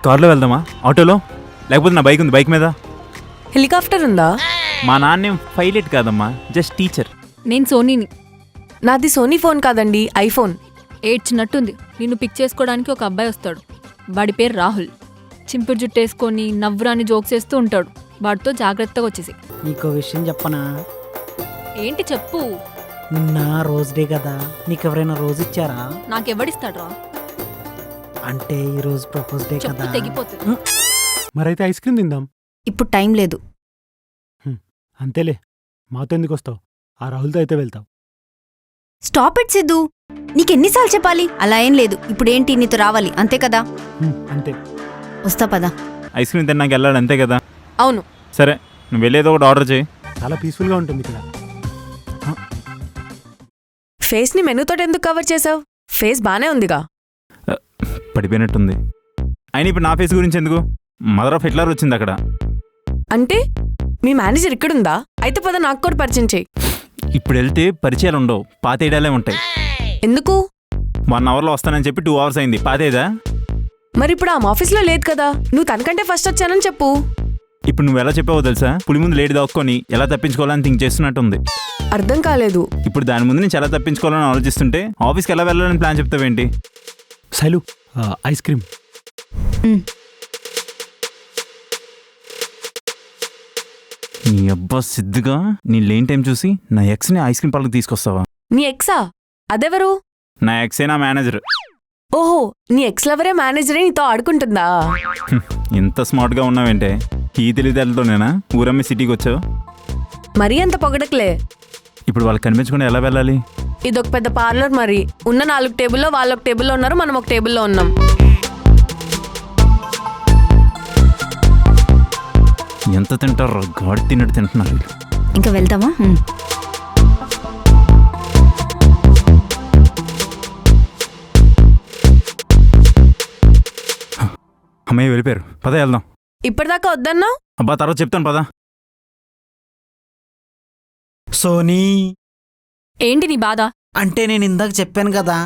కార్లో వెళ్దామా, ఆటోలో, లేకపోతే నా బైక్ ఉంది, బైక్ మీద. హెలికాప్టర్ ఉందా? మా నాన్నేం పైలట్ కాదమ్మా, జస్ట్ టీచర్. నేను సోనీని. నాది సోనీ ఫోన్ కాదండి, ఐఫోన్. ఏడ్చినట్టుంది. నిన్ను పిక్ చేసుకోవడానికి ఒక అబ్బాయి వస్తాడు. వాడి పేరు రాహుల్. చింపురు జుట్టేసుకొని నవ్వురాని జోక్స్ వేస్తూ ఉంటాడు. వాడితో జాగ్రత్తగా వచ్చేసి. నీకో విషయం చెప్పనా? ఏంటి చెప్పు. నిన్న రోజ్ డే కదా, నీకెవరైనా రోజు ఇచ్చారా? నాకెవడిస్తాడ్రా? అంటే ఈ రోజు ప్రపోజ్ డే చెప్పు కదా. తెగిపోతుంది. మరైతే ఐస్ క్రీమ్ తిందాం. ఇప్పుడు టైం లేదు. అంతేలే, మాతో ఎందుకు వస్తావు? ఆ రాహుల్తో అయితే వెళ్తావు. స్టాప్ ఇట్ సిద్ధు, నీకెన్నిసార్లు చెప్పాలి? అలా ఏం లేదు. ఇప్పుడేంటి, నీతో రావాలి అంతే కదా? అంతే. వస్తా పదా. ఐస్ క్రీమ్ తిన్నాక వెళ్ళాడు అంతే కదా? అవును. సరే, నువ్వు వెళ్ళేదో ఒకటి ఆర్డర్ చేయి. చాలా పీస్ఫుల్గా ఉంటుంది ఇక్కడ. ఫేస్ ని మెనూతో ఎందుకు కవర్ చేసావు? ఫేస్ బానే ఉందిగా. పడిపోయినట్టుంది. అయినా ఇప్పుడు నా ఫేస్ గురించి ఎందుకు? మదర్ ఆఫ్ హిట్లర్ వచ్చింది అక్కడ. అంటే మీ మేనేజర్ ఇక్కడుందా? అయితే పద నాకు కూడా పరిచయం చేయి. ఇప్పుడు వెళ్తే పరిచయాలు ఉండవు, పాతేడాలే ఉంటాయి. ఎందుకు? 1 అవర్లో వస్తానని చెప్పి 2 అవర్స్ అయింది, పాతేదా? మరి ఇప్పుడు ఆమె ఆఫీస్లో లేదు కదా, నువ్వు తనకంటే ఫస్ట్ వచ్చానని చెప్పు. ఇప్పుడు నువ్వు ఎలా చెప్పావో తెలుసా? పులి ముందు లేడి దాక్కొని ఎలా తప్పించుకోవాలని థింక్ చేస్తున్నట్టుంది. అర్థం కాలేదు. ఇప్పుడు దాని ముందు నుంచి ఎలా తప్పించుకోవాలని ఆలోచిస్తుంటే ఆఫీస్కి ఎలా వెళ్ళాలని ప్లాన్ చెప్తావేంటి? Shailu, ice cream. నీ అబ్బా సిద్ధుగా, నీ లేని టైం చూసి నా ఎక్స్ని ఐస్ క్రీమ్ పార్లర్కి తీసుకొస్తావా? నీ ఎక్సా? అదెవరు? నా ఎక్సే నా మేనేజర్. ఓహో, నీ ఎక్స్ లవరే మేనేజరే నీతో ఆడుకుంటుందా? ఇంత స్మార్ట్గా ఉన్నావేంటే? ఈ తెలివితేటలతోనేనా ఊరమ్మి సిటీకి వచ్చావు? మరీ అంత పొగడకలే. ఇప్పుడు వాళ్ళకి కనిపించకుండా ఎలా వెళ్ళాలి? ఇదొక పెద్ద పార్లర్. మరి ఉన్న 4 టేబుల్లో వాళ్ళు ఒక టేబుల్లో ఉన్నారు, మనం ఒక టేబుల్లో ఉన్నాం. ఎంత తింటారు? గాడి తిన్నట్టు తింటున్నారు. ఇంకా వెళ్తామా? అమ్మాయి వెళ్ళిపోయారు, పద వెళ్దాం. ఇప్పటిదాకా వద్దన్నా? అబ్బా తర్వాత చెప్తాను పద. సోనీ, ఏంటి నీ బాధ? అంటే నేను ఇందాక చెప్పాను కదా,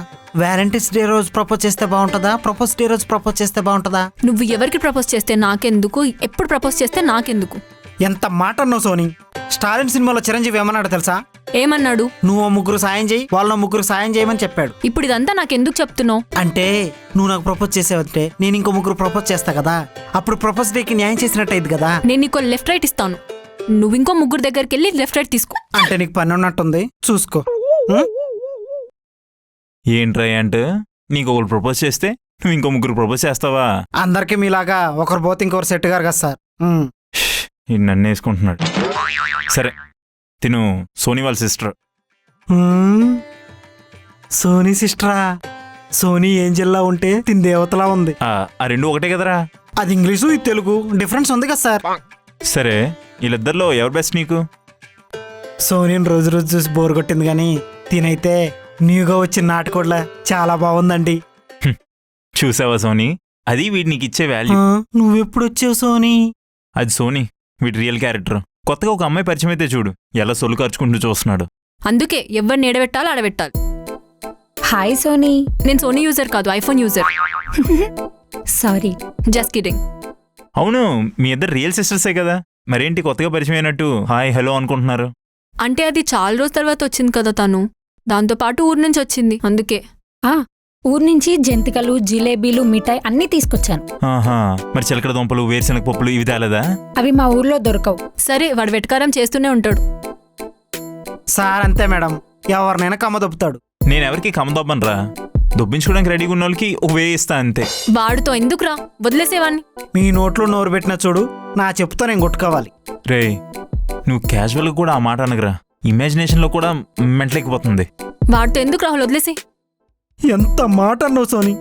వ్యాలంటైన్స్ డే రోజు ప్రపోజ్ చేస్తే బాగుంటుందా, ప్రపోజ్ డే రోజు ప్రపోజ్ చేస్తే బాగుంటుందా? నువ్వు ఎవరికి ప్రపోజ్ చేస్తే నాకెందుకు, ఎప్పుడు ప్రపోజ్ చేస్తే నాకెందుకు? ఎంత మాట అన్నావు సోనీ. స్టాలిన్ సినిమాలో చిరంజీవి ఏమన్నాడు తెలుసా? ఏమన్నాడు? నువ్వు 3 సాయం చేయి, వాళ్ళు 3 సాయం చేయమని చెప్పాడు. ఇప్పుడు ఇదంతా నాకెందుకు చెప్తున్నావు? అంటే నువ్వు నాకు ప్రపోజ్ చేసావంటే నేను ఇంకో 3 ప్రపోజ్ చేస్తా కదా, అప్పుడు ప్రపోజ్ డేకి న్యాయం చేసినట్టు అయింది కదా. నేను నీకు లెఫ్ట్ రైట్ ఇస్తాను, నువ్వు ఇంకో 3 దగ్గరికి వెళ్ళి లెఫ్ట్ రైట్ తీసుకో. అంటే నీకు పని ఉన్నట్టుంది, చూసుకో. ఏంట్రా అంటే నీకు ఒకరు ప్రపోజ్ చేస్తే నువ్వు ఇంకో 3 ప్రపోజ్ చేస్తావా? అందరికీ మీలాగా ఒకరు పోతే ఇంకొకరు సెట్ గారు కదా సార్. ఈ నన్ను వేసుకుంటున్నాడు. సరే తిను సోనీ వాళ్ళ సిస్టర్. సోనీ సిస్టరా? సోనీ ఏంజెల్లా ఉంటే తిని దేవతలా ఉంది. ఆ రెండు ఒకటే కదరా? అది ఇంగ్లీషు, ఇది తెలుగు, డిఫరెన్స్ ఉంది కదా సార్. సరే వీళ్ళిద్దరిలో ఎవరు బెస్ట్ నీకు? సోనీని రోజు రోజు చూసి బోర్ కొట్టింది, కానీ తినైతే న్యూగా వచ్చిన నాటుకోడ్లా చాలా బాగుందండి. చూసావా సోనీ, అది వీడి నీకు ఇచ్చే వాల్యూ. నువ్వెప్పుడు వచ్చావు సోనీ? అది సోనీ, వీడి రియల్ క్యారెక్టర్. కొత్తగా ఒక అమ్మాయి పరిచయం అయితే చూడు, ఎలా సొల్లు ఖర్చుకుంటూ చూస్తున్నాడు. అందుకే ఎవరిని ఎడబెట్టాలో ఆడబెట్టాలి. Hi Sony. నేను సోనీ యూజర్ కాదు, iPhone user. Sorry. Just kidding. అవును, మీ ఇద్దరు రియల్ సిస్టర్సే కదా, మరేంటి కొత్తగా పరిచయం అయినట్టు హాయ్ హలో అనుకుంటున్నారు? అంటే అది చాలా రోజుల తర్వాత వచ్చింది కదా తను, దాంతోపాటు ఊరు నుంచి వచ్చింది, అందుకే. ఊరు నుంచి జంతికలు, జిలేబీలు, మిఠాయి అన్నీ తీసుకొచ్చాను. ఆహా, మరి చిలకడ దుంపలు, వేరుశనగ పప్పులు ఇవి తేలేదా? అవి మా ఊర్లో దొరకవు. సరే వాడు వెటకారం చేస్తూనే ఉంటాడు. సార్ అంతే మేడం, ఎవరినైనా కమ్మ దొప్పుతాడు. నేనెవరికి కమ్మదొబ్బనరా, దొబ్బించుకోవడానికి రెడీగా ఉన్న వాళ్ళకి ఒక వే ఇస్తా అంతే. వాడితో ఎందుకురా, వదిలేసేవాన్ని. మీ నోట్లో నోరు పెట్టిన చూడు, నా చెప్పుతో నేను కొట్టుకోవాలి. రే నువ్వు క్యాజువల్గా కూడా ఆ మాట అనగరా, ఇమాజినేషన్లో కూడా మెంటలెక్కిపోతుంది. వాడితో ఎందుకు రాహుల్, వదిలేసి. ఎంత మాట అన్నావు సోనీ.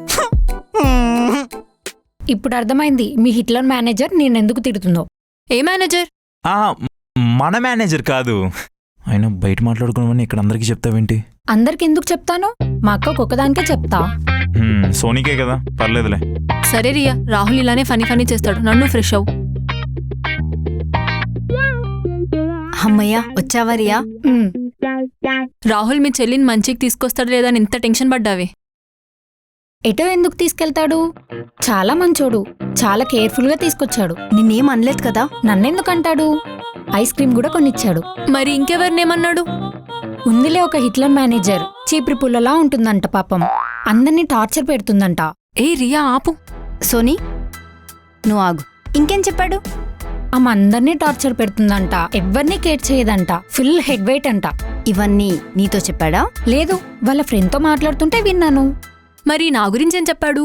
ఇప్పుడు అర్థమైంది మీ హిట్లర్ మేనేజర్ నేనెందుకు తిడుతుందో. ఏ మేనేజర్? మన మేనేజర్ కాదు. ఆయన బయట మాట్లాడుకున్నామని ఇక్కడ అందరికీ చెప్తావేంటి? అందరికి ఎందుకు చెప్తాను, మా అక్కకు ఒక్కదానికే చెప్తా. సోనీకే కదా, పర్లేదులే. సరే రియా, రాహుల్ ఇలానే ఫనీ చేస్తాడు, నన్ను ఫ్రెష్ అవ్వు. అమ్మయ్యా, వచ్చావా రియా? రాహుల్ మీ చెల్లిని మంచికి తీసుకొస్తాడు లేదా అని ఇంత టెన్షన్ పడ్డావే? ఎటో ఎందుకు తీసుకెళ్తాడు? చాలా మంచోడు, చాలా కేర్ఫుల్గా తీసుకొచ్చాడు. నిన్నేం అనలేదు కదా? నన్నెందుకంటాడు? ఐస్ క్రీమ్ కూడా కొనిచ్చాడు. మరి ఇంకెవరినేమన్నాడు? ఉందిలే ఒక హిట్లర్ మేనేజర్, చీపురు పుల్లలా ఉంటుందంట పాపం. అందర్నీ టార్చర్ పెడుతుందంట. ఏ రియా ఆపు. సోనీ నువ్వు ఆగు. ఇంకేం చెప్పాడు? ఆమె అందర్నీ టార్చర్ పెడుతుందంట, ఎవ్వరినీ కేర్ చేయదంట, ఫుల్ హెడ్ వెయిట్ అంట. ఇవన్నీ నీతో చెప్పాడా? లేదు, వాళ్ళ ఫ్రెండ్తో మాట్లాడుతుంటే విన్నాను. మరి నా గురించేం చెప్పాడు?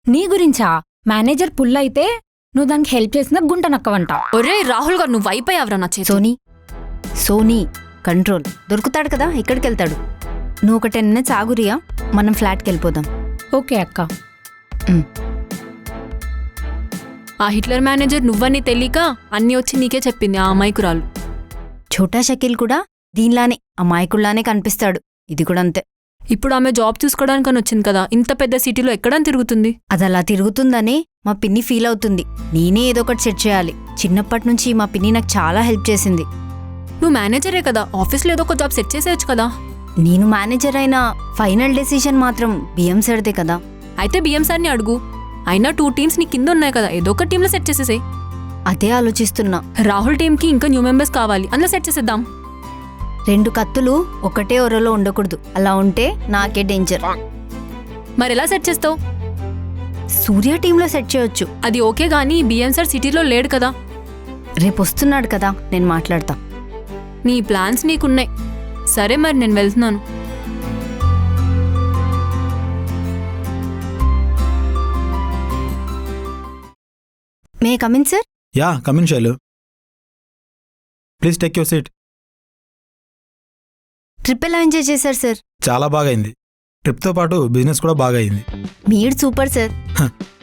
నీ గురించా? మేనేజర్ పుల్ అయితే నువ్వు దానికి హెల్ప్ చేసిన గుంట నక్కవంట. ఒరే రాహుల్ గారు, నువ్వు అయిపోయావురా నా చేతి. సోనీ కంట్రోల్. దొరుకుతాడు కదా, ఇక్కడికి వెళ్తాడు. నువ్వు ఒక 10 minutes ఆగు రియా, మనం ఫ్లాట్కి వెళ్ళిపోదాం. ఓకే అక్క. ఆ హిట్లర్ మేనేజర్ నువ్వని తెలియక అన్నీ వచ్చి నీకే చెప్పింది ఆ అమాయకురాలు. ఛోటా షకీల్ కూడా దీనిలానే అమాయకుల్లానే కనిపిస్తాడు. ఇది కూడా అంతే. ఇప్పుడు ఆమె జాబ్ చూసుకోవడానికని వచ్చింది కదా, ఇంత పెద్ద సిటీలో ఎక్కడని తిరుగుతుంది? అది అలా తిరుగుతుందనే మా పిన్ని ఫీల్ అవుతుంది. నేనే ఏదో ఒకటి సెట్ చేయాలి. చిన్నప్పటి నుంచి మా పిన్ని నాకు చాలా హెల్ప్ చేసింది. నువ్వు మేనేజరే కదా, ఆఫీస్లో ఏదో ఒక జాబ్ సెట్ చేసేయచ్చు కదా. నేను మేనేజర్ అయినా ఫైనల్ డెసిషన్ మాత్రం బిఎం సార్దే కదా. అయితే బిఎం సార్ని అడుగు. అయినా 2 టీమ్స్ నీ కింద ఉన్నాయి కదా, ఏదో ఒక టీంలో సెట్ చేసేసే. అదే ఆలోచిస్తున్నా. రాహుల్ టీంకి ఇంకా న్యూ మెంబర్స్ కావాలి, అందులో సెట్ చేసేద్దాం. 2 కత్తులు ఒకటే ఒరలో ఉండకూడదు. అలా ఉంటే నాకే డేంజర్. మరి ఎలా సెట్ చేస్తావు? సూర్య టీంలో సెట్ చేయొచ్చు. అది ఓకే గానీ బిఎం సార్ సిటీలో లేడు కదా. రేపు వస్తున్నాడు కదా, నేను మాట్లాడతా. నీ ప్లాన్స్ నీకున్నాయి. సరే మరి నేను వెళ్తున్నాను. May come in sir? Yeah come in Shailu, please take your seat. Trip ఎలా ఎంజాయ్ చేశారు సార్? చాలా బాగా అయింది. ట్రిప్తో పాటు బిజినెస్ కూడా బాగా అయింది. మీరు సూపర్ సార్.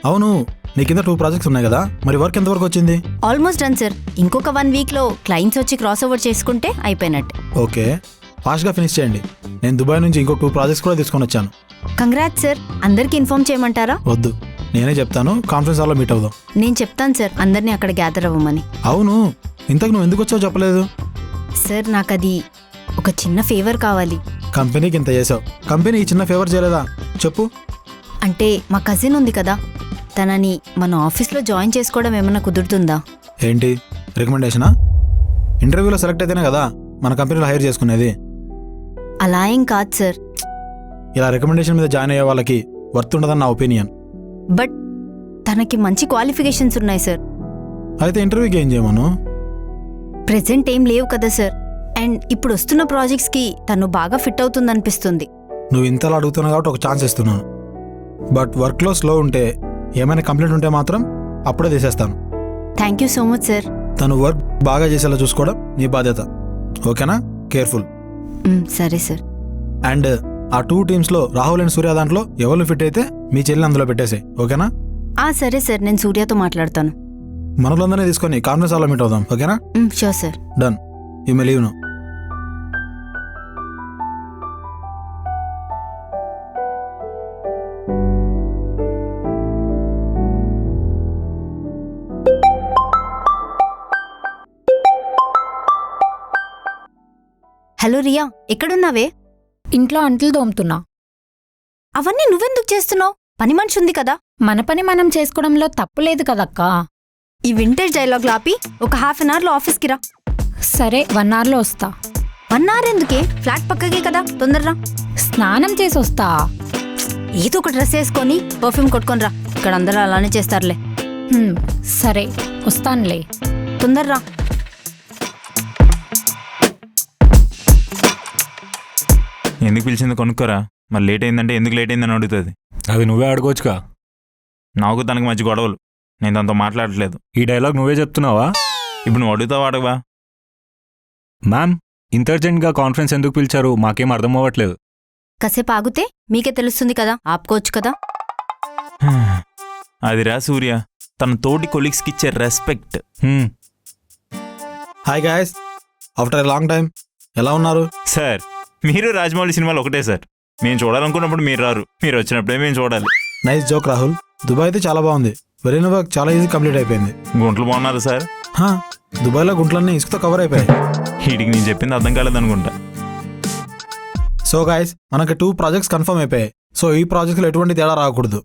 అవును, నీ కింద 2 ప్రాజెక్ట్స్ ఉన్నాయి కదా, మరి వర్క్ ఎంతవరకు వచ్చింది? Almost done sir. ఇంకొక 1 weekలో క్లయింట్స్ వచ్చి క్రాస్ ఓవర్ చేసుకుంటే అయిపోయినట్టే. ఓకే, ఫాస్ట్గా ఫినిష్ చేయండి. నేను దుబాయ్ నుంచి ఇంకో 2 ప్రాజెక్ట్స్ కూడా తీసుకొని వచ్చాను. Congrats sir. అందరికి ఇన్ఫార్మ్ చేయమంటారా? వద్దు, నేనే చెప్తాను. కాన్ఫరెన్స్ హాల్లో మీట్ అవుదాం. నేను చెప్తాను సార్, అందరినీ అక్కడ గ్యాదర్ అవ్వమని. అవును, ఇంతకు నువ్వు ఎందుకు వచ్చావు చెప్పలేదు? సార్ నాకది ఒక చిన్న ఫేవర్ కావాలి. కంపెనీకి ఇంత చేసావు, కంపెనీ ఈ చిన్న ఫేవర్ చేయలేదా? చెప్పు. అంటే మా కజిన్ ఉంది కదా, తనని మన ఆఫీస్లో జాయిన్ చేసుకోవడం ఏమన్నా కుదురుతుందా? ఏంటి రికమెండేషనా? ఇంటర్వ్యూలో సెలెక్ట్ అయితేనే కదా మన కంపెనీలో హైర్ చేసుకునేది. అలా ఏం కాదు సార్. ఇలా రికమెండేషన్ మీద జాయిన్ అయ్యే వాళ్ళకి వర్త్ ఉండదని నా ఒపీనియన్. బట్ తనకి మంచి క్వాలిఫికేషన్స్ ఉన్నాయి సార్. అయితే ఇంటర్వ్యూకి ఏం చేయమను? ప్రెజెంట్ ఏం లేవు కదా సార్. అండ్ ఇప్పుడు వస్తున్న ప్రాజెక్ట్స్కి తను బాగా ఫిట్ అవుతుందనిపిస్తుంది. నువ్వు ఇంతలా అడుగుతున్నావు కాబట్టి ఒక ఛాన్స్ ఇస్తున్నాను. బట్ వర్క్లో స్లో ఉంటే, ఏమైనా కంప్లైంట్ ఉంటే మాత్రం అప్పుడే తీసేస్తాను. Thank you so much sir. తను వర్క్ బాగా చేసేలా చూసుకోవడం నీ బాధ్యత. ఓకేనా? కేర్ఫుల్. సరే సార్. అండ్ ఆ 2 టీమ్స్లో రాహుల్ అండ్ సూర్య దాంట్లో ఎవరు ఫిట్ అయితే మీ చెల్లి అందులో పెట్టేసాయి. ఓకేనా? సరే సార్, నేను సూర్యతో మాట్లాడతాను. మనలందరినీ తీసుకొని కాన్ఫరెన్స్ హాల్లో మీట్ అవుదాం. ఓకేనా? Sure sir. Done. You may leave now. Hello Riya, ఎక్కడున్నావే? ఇంట్లో అంట్లు తోముతున్నా. అవన్నీ నువ్వెందుకు చేస్తున్నావు? పని మనిషి ఉంది కదా. మన పని మనం చేసుకోవడంలో తప్పు లేదు కదక్కా. ఈ వింటేజ్ డైలాగ్ ఆపి ఒక 1/2 అవర్లో ఆఫీస్కి రా. సరే, 1 hourలో వస్తా. 1 hour ఎందుకే? ఫ్లాట్ పక్కకే కదా, తొందరరా. స్నానం చేసి వస్తా. ఏదో ఒక డ్రెస్ వేసుకొని పర్ఫ్యూమ్ కొట్టుకొని రా. ఇక్కడ అందరూ అలానే చేస్తారులే. సరే, వస్తానులే. తొందరరా. ఎందుకు పిలిచింది కొనుక్కోరా. మరి లేట్ అయిందంటే ఎందుకు లేట్ అయిందని అడుగుతుంది. అది నువ్వే అడగొచ్చుగా. నాకు తనకు మధ్య గొడవలు, నేను తనతో మాట్లాడట్లేదు. ఈ డైలాగ్ నువ్వే చెప్తున్నావా? ఇప్పుడు నువ్వు అడుగుతావా అడగవా? మ్యామ్, ఇంత అర్జెంట్గా కాన్ఫరెన్స్ ఎందుకు పిలిచారు? మాకేం అర్థం అవ్వట్లేదు. కాసేపు ఆగితే మీకే తెలుస్తుంది కదా, ఆపుకోవచ్చు కదా. అదిరా సూర్య, తన తోటి కొలీగ్స్కి ఇచ్చే respect. Hi guys, after a long time. ఎలా ఉన్నారు? సార్, మీరు రాజమౌళి సినిమాలు ఒకటే సార్. మేము చూడాలనుకున్నప్పుడు మీరు రారు, మీరు వచ్చినప్పుడే మేము చూడాలి. Nice joke Rahul. దుబాయ్ అయితే చాలా బాగుంది. వెరీన వర్క్ చాలా ఈజీ కంప్లీట్ అయిపోయింది. గుంటలు బాగున్నారు సార్. దుబాయ్లో గుంట్లన్నీ ఇసుకతో కవర్ అయిపోయాయి. వీటికి నేను చెప్పింది అర్థం కాలేదనుకుంటా. సో గాయస్, మనకి 2 ప్రాజెక్ట్స్ కన్ఫర్మ్ అయిపోయాయి. సో ఈ ప్రాజెక్ట్లో ఎటువంటి తేడా రాకూడదు.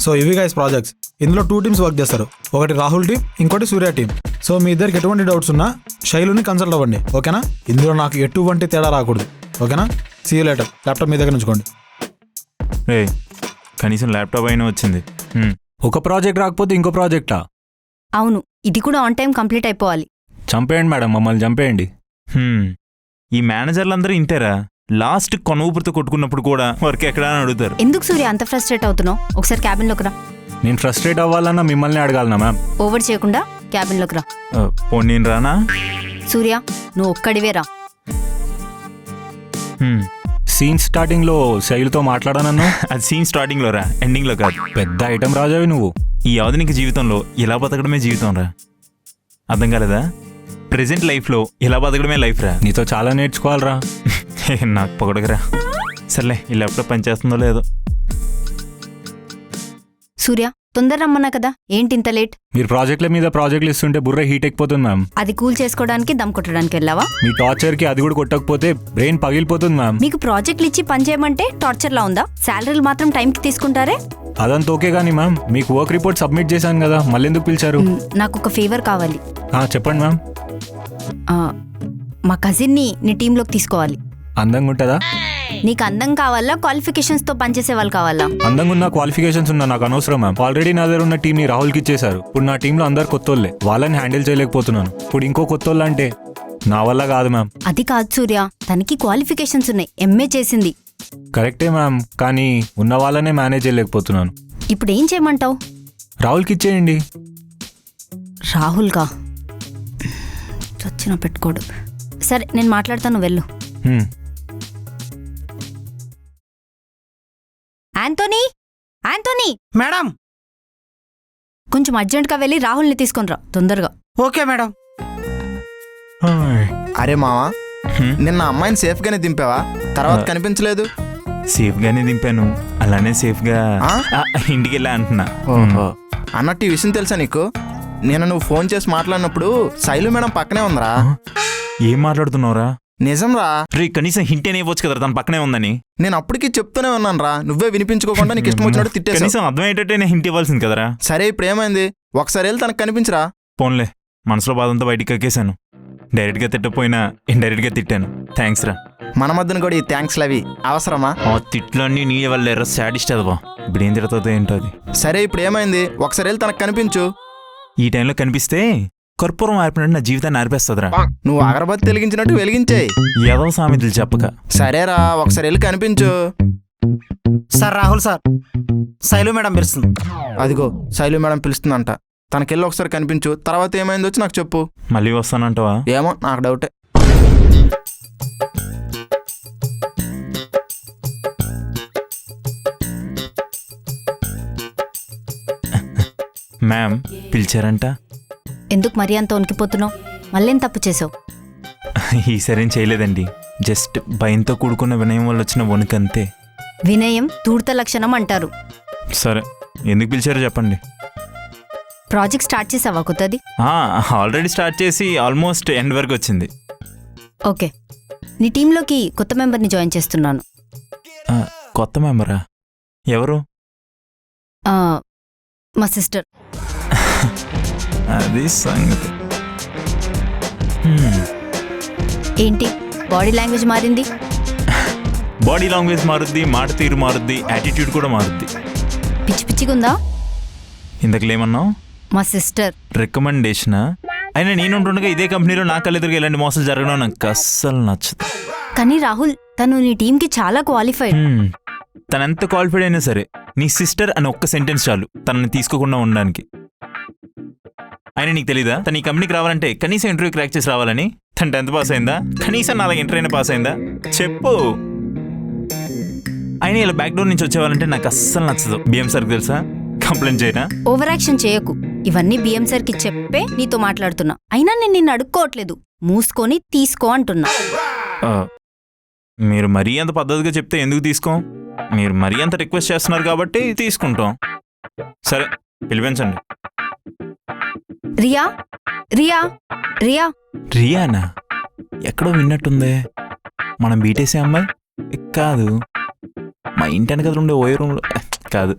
సో ఇవి గైస్ ప్రాజెక్ట్స్. ఇందులో 2 టీమ్స్ వర్క్ చేస్తారు. ఒకటి రాహుల్ టీం, ఇంకోటి సూర్య టీం. సో మీ ఇద్దరికి ఎటువంటి డౌట్స్ ఉన్నా శైలుని కన్సల్ట్ అవ్వండి, ఓకేనా? ఇందులో నాకు ఎటువంటి తేడా రాకూడదు, ఓకేనా? See you later. ల్యాప్టాప్ మీ దగ్గర ఉంచుకోండి. ఏ కనీసం ల్యాప్టాప్ అయినా వచ్చింది. ఒక ప్రాజెక్ట్ రాకపోతే ఇంకో ప్రాజెక్టా? అవును, ఇది కూడా ఆన్ టైం కంప్లీట్ అయిపోవాలి. చంపేయండి మేడం, మమ్మల్ని చంపేయండి. ఈ మేనేజర్లందరూ ఇంటేరా, లాస్ట్ కొన ఊపిరితో కొట్టుకున్నప్పుడు కూడా వర్క్ ఎక్కడా అని అడుగుతారు. ఎందుకు సూర్య అంత ఫ్రస్ట్రేట్ అవుతున్నావు? ఒకసారి క్యాబిన్లోకి రా. నేను ఫ్రస్ట్రేట్ అవ్వాలన్నా మిమ్మల్ని అడగాలనా మ్యామ్? ఓవర్ చేయకుండా క్యాబిన్లోకి రా. పోనీ నేను రానా? సూర్య, నువ్వు ఒక్కడివే రా. సీన్ స్టార్టింగ్ లో శైలుతో మాట్లాడానన్నా? అది సీన్ స్టార్టింగ్ లో రా, ఎండింగ్ లో కాదు. పెద్ద ఐటమ్ రాజావి నువ్వు. ఈ ఆధునిక జీవితంలో ఇలా బతకడమే జీవితం రా. అర్థం కాలేదా? ప్రెసెంట్ లైఫ్ లో ఇలా బతకడమే లైఫ్ రా. నీతో చాలా నేర్చుకోవాలరా. నాకు పొగడగరా. సర్లే, ఈ ల్యాప్టాప్ పనిచేస్తుందో లేదో. సూర్య, తొందర రమ్మన్నా కదా, ఏంటి ఇంత లేట్? మీరు ప్రాజెక్టుల మీద ప్రాజెక్టులు ఇస్తుంటే బుర్ర హీట్ ఎక్కిపోతుంది మ్యామ్. అది కూల్ చేసుకోవడానికి దమ్ కొట్టడానికి వెళ్ళావా? మీ టార్చర్ కి అది కూడా కొట్టకపోతే బ్రెయిన్ పగిలిపోతుంది మ్యామ్. మీకు ప్రాజెక్టులు ఇచ్చి పని చేయమంటే టార్చర్ లా ఉందా? శాలరీలు మాత్రం టైంకి తీసుకుంటారే. అదంతా ఓకే కానీ మ్యామ్, మీకు వర్క్ రిపోర్ట్ సబ్మిట్ చేశాను కదా, మళ్ళీ ఎందుకు పిలిచారు? నాకు ఒక ఫేవర్ కావాలి. చెప్పండి మ్యామ్. మా కజిన్ని నీ టీంలోకి తీసుకోవాలి. అందంగా ఉంటుందా? నీకు అందం కావాలా, క్వాలిఫికేషన్స్ తో పనిచేసే వాళ్ళు కావాలా? అందంగా ఉన్న క్వాలిఫికేషన్స్ ఉన్నా నాకు అనవసరం మ్యామ్. ఆల్రెడీ నా దగ్గర ఉన్న టీంని రాహుల్కి ఇచ్చేశారు. ఇప్పుడు నా టీంలో అందరు కొత్తోళ్ళే, వాళ్ళని హ్యాండిల్ చేయలేకపోతున్నాను. ఇప్పుడు ఇంకో కొత్తోళ్ళు అంటే నా వల్ల కాదు మ్యామ్. అది కాదు సూర్య, తనకి క్వాలిఫికేషన్స్ ఉన్నాయి, ఎంఏ చేసింది. కరెక్టే మ్యామ్, కానీ ఉన్న వాళ్ళనే మేనేజ్ చేయలేకపోతున్నాను. ఇప్పుడు ఏం చేయమంటావు? రాహుల్కి ఇచ్చేయండి. రాహుల్గా చచ్చిన పెట్టుకోడు. సరే, నేను మాట్లాడతాను, వెళ్ళు. Antony, Antony, madam. కొంచెం అర్జెంట్గా వెళ్ళి రాహుల్ని తీసుకొని రా తొందరగా. Okay madam. అరే మావా, నిన్న అమ్మాయిని సేఫ్ గానే దింపావా? తర్వాత కనిపించలేదు. సేఫ్ గానే దింపాను, అలానే సేఫ్ గా ఇంటికి వెళ్ళా అంటున్నా. అన్నట్టు ఈ విషయం తెలుసా నీకు? నేను నువ్వు ఫోన్ చేసి మాట్లాడినప్పుడు శైలు మేడం పక్కనే ఉందరా. ఏం మాట్లాడుతున్నావురా? నిజం రా. రే, కనీసం హింట్ అనే ఇవ్వచ్చు కదా తన పక్కనే ఉందని. నేను అప్పటికి చెప్తూనే ఉన్నాను రా, నువ్వే వినిపించుకోకుండా నీకు ఇష్టం వచ్చినట్టు తిట్టేసావు. కనీసం అర్థమయ్యేటట్టే నేను హింట్ ఇవ్వాల్సింది కదరా. సరే, ఇప్పుడు ఏమైంది? ఒకసారి వెళ్ళి తనకు కనిపించరా. పోన్లే, మనసులో బాధంతా బయటికి కక్కేశాను. డైరెక్ట్ గా తిట్టపోయినా ఇండైరెక్ట్ గా తిట్టాను. థ్యాంక్స్ రా. మన మధ్యన కూడా ఈ థ్యాంక్స్ లవి అవసరమా? ఆ తిట్లన్నీ నీ వల్ల ఎర్ర సాడిస్ట్ అదవా. ఇప్పుడు ఏం తిడుతుందో ఏంటో అది. సరే, ఇప్పుడు ఏమైంది? ఒకసారి వెళ్ళి తనకు కనిపించు. ఈ టైంలో కనిపిస్తే కర్పూరం ఆర్పినట్టు నా జీవితాన్ని ఆర్పేస్తుందిరా. నువ్వు అగరబత్తి వెలిగించినట్టు వెలిగించేయి. ఏదో సామెతలు చెప్పక. సరేరా, ఒకసారి వెళ్ళి కనిపించు. Sir Rahul sir, Shailu madam పిలుస్తుంది. అదిగో శైలు మేడం పిలుస్తుందంట. తనకెళ్ళి ఒకసారి కనిపించు. తర్వాత ఏమైందో వచ్చి నాకు చెప్పు. మళ్ళీ వస్తానంటావా? ఏమో, నాకు డౌటే. మ్యామ్ పిలిచారంట. ఎందుకు మరీ అంత వణికిపోతున్నావు? మళ్ళేం తప్పు చేసావు? ఈసారేం చేయలేదండి, జస్ట్ భయంతో కూడుకున్న వినయం వల్ల వచ్చిన వణుకంతే. వినయం ధూర్త లక్షణం అంటారు. సరే, ఎందుకు పిలిచారో చెప్పండి. ప్రాజెక్ట్ స్టార్ట్ చేసావా కొత్తది? ఆల్రెడీ స్టార్ట్ చేసి ఆల్మోస్ట్ ఎండ్ వరకు వచ్చింది. ఓకే, నీ టీంలోకి కొత్త మెంబర్ని జాయిన్ చేస్తున్నాను. కొత్త మెంబరా? ఎవరు? మా సిస్టర్. అది సంగతి. ఏంటి బాడీ లాంగ్వేజ్ మారింది? బాడీ లాంగ్వేజ్ మారుద్ది, మాట తీరు మారుద్ది, యాటిట్యూడ్ కూడా మారుద్ది. పిచ్చి పిచ్చిగుందా? ఇంతకులేమన్నావు? మా సిస్టర్ రికమెండేషనా? అయినా నేనుంటుండగా ఇదే కంపెనీలో నా కళ్ళెదురుగా ఇలాంటి మోసాలు జరగడం నాకు అస్సలు నచ్చదు. కానీ రాహుల్, తను నీ టీంకి చాలా క్వాలిఫైడ్. తనంత క్వాలిఫైడ్ అయినా సరే నీ సిస్టర్ అని ఒక్క సెంటెన్స్ చాలు తనని తీసుకోకుండా ఉండడానికి. అయినా నీకు తెలీదా తను ఈ కంపెనీకి రావాలంటే కనీసం ఇంటర్వ్యూ క్రాక్ చేసి రావాలని? తను 10th పాస్ అయిందా? కనీసం 4 ఇంటర్ అయినా పాస్ అయిందా చెప్పు. అయినా ఇలా బ్యాక్ డోర్ నుంచి వచ్చేవాళ్ళంటే నాకు అస్సలు నచ్చదు. బిఎం సార్ తెలుసా, కంప్లైంట్ చేయనా? ఓవర్ యాక్షన్ చేయకు. ఇవన్నీ బిఎం సార్కి చెప్పే నీతో మాట్లాడుతున్నా. అయినా నేను నిన్ను అడుక్కోవట్లేదు, మూసుకొని తీసుకో అంటున్నా. మీరు మరీ అంత పద్ధతిగా చెప్తే ఎందుకు తీసుకోం? మీరు మరీ అంత రిక్వెస్ట్ చేస్తున్నారు కాబట్టి తీసుకుంటాం. సరే, పిలిపించండి. రియా, రియా, రియా, రియానా ఎక్కడో విన్నట్టుందే. మనం బీటేసే అమ్మాయి కాదు, మా ఇంటి వెనకాల ఉండే ఓయే రూమ్లో కాదు.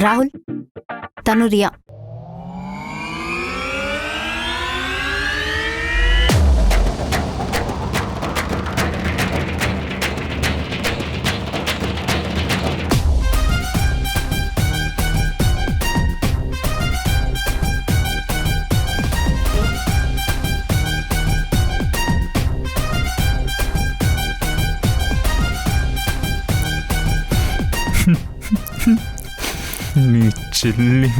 రాహుల్, తను రియా. నీ చెల్లి